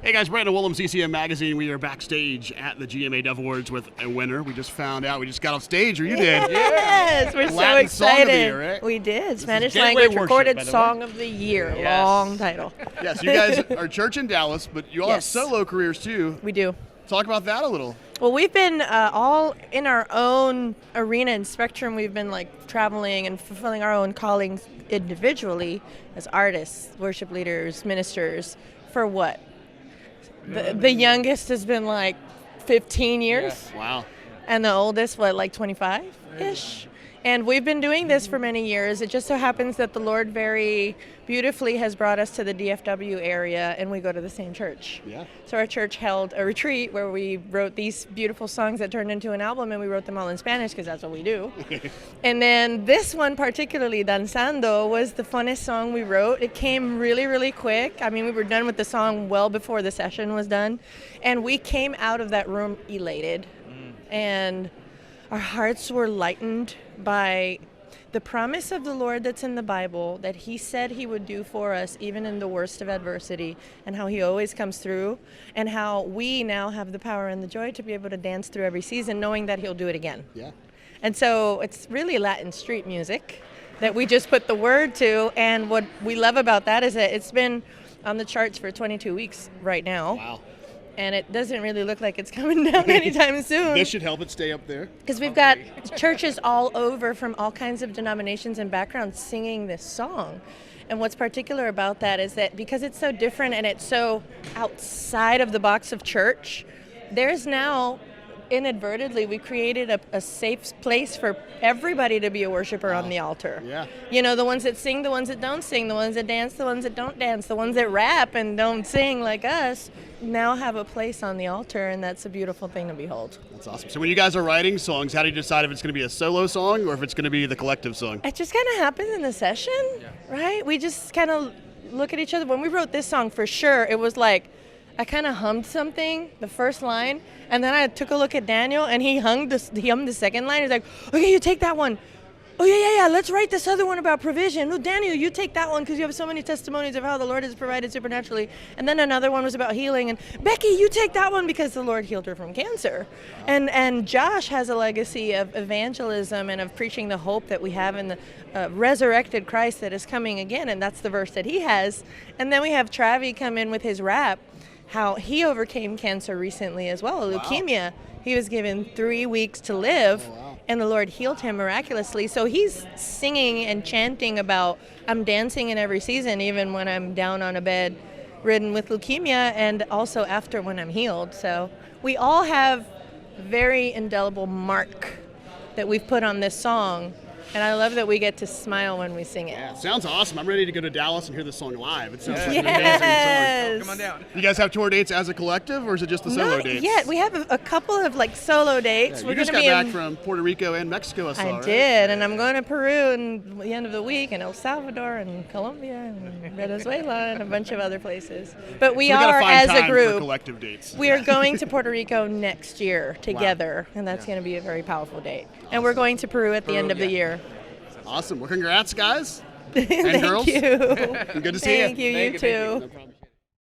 Hey guys, Brandon Willem, CCM Magazine. We are backstage at the GMA Dove Awards with a winner. We just found out. We just got off stage, or you did. Yes, we're so Latin excited. Song of the Year, right? We did. Spanish Gateway language Worship, recorded by the way. song of the year. Yes. Long title. Yes, you guys are church in Dallas, but you all have Yes. solo careers too. We do. Talk about that a little. Well, we've been all in our own arena and spectrum. We've been like traveling and fulfilling our own callings individually as artists, worship leaders, ministers. For what? The youngest has been like 15 years. Wow. And the oldest, like 25-ish? And we've been doing this for many years. It just so happens that the Lord very beautifully has brought us to the DFW area, and we go to the same church. Yeah. So our church held a retreat where we wrote these beautiful songs that turned into an album, and we wrote them all in Spanish because that's what we do. And then this one particularly, Danzando, was the funnest song we wrote. It came really, really quick. I mean, we were done with the song well before the session was done. And we came out of that room elated. And our hearts were lightened by the promise of the Lord that's in the Bible, that he said he would do for us even in the worst of adversity, and how he always comes through, and how we now have the power and the joy to be able to dance through every season knowing that he'll do it again. Yeah. And so it's really Latin street music that we just put the word to, and what we love about that is that it's been on the charts for 22 weeks right now. Wow. And it doesn't really look like it's coming down anytime soon. This should help it stay up there. Because we've got churches all over from all kinds of denominations and backgrounds singing this song. And what's particular about that is that because it's so different and it's so outside of the box of church, there's now, inadvertently, we created a safe place for everybody to be a worshiper on the altar. Yeah. You know, the ones that sing, the ones that don't sing, the ones that dance, the ones that don't dance, the ones that rap and don't sing like us, now have a place on the altar, and that's a beautiful thing to behold. That's awesome. So when you guys are writing songs, how do you decide if it's going to be a solo song or if it's going to be the collective song? It just kind of happens in the session, right? We just kind of look at each other. When we wrote this song, for sure, it was like I kind of hummed something, the first line, and then I took a look at Daniel, and he hummed the second line. He's like, okay, you take that one. Oh, yeah, let's write this other one about provision. Oh, Daniel, you take that one because you have so many testimonies of how the Lord has provided supernaturally. And then another one was about healing. And Becky, you take that one because the Lord healed her from cancer. And Josh has a legacy of evangelism and of preaching the hope that we have in the resurrected Christ that is coming again. And that's the verse that he has. And then we have Travy come in with his rap, how he overcame cancer recently as well, leukemia. He was given 3 weeks to live. And the Lord healed him miraculously. So he's singing and chanting about, I'm dancing in every season, even when I'm down on a bed ridden with leukemia, and also after when I'm healed. So we all have very indelible mark that we've put on this song. And I love that we get to smile when we sing it. Yeah, sounds awesome. I'm ready to go to Dallas and hear this song live. It sounds like an Yes. amazing song. Come on down. You guys have tour dates as a collective, or is it just the solo Not dates? yet. We have a couple of like solo dates. Yeah, We're you just gonna got be back from Puerto Rico and Mexico, I saw, I right? did, and I'm going to Peru in the end of the week, and El Salvador, and Colombia, and Venezuela, and a bunch of other places. But we So gotta are, find as time a for group, collective dates. we are going to Puerto Rico next year together, and that's going to be a very powerful date. And we're going to Peru at the end of the year. Awesome. Well, congrats, guys. Thank girls. you. Good to see you. Thank you. You Thank you. too. No problem.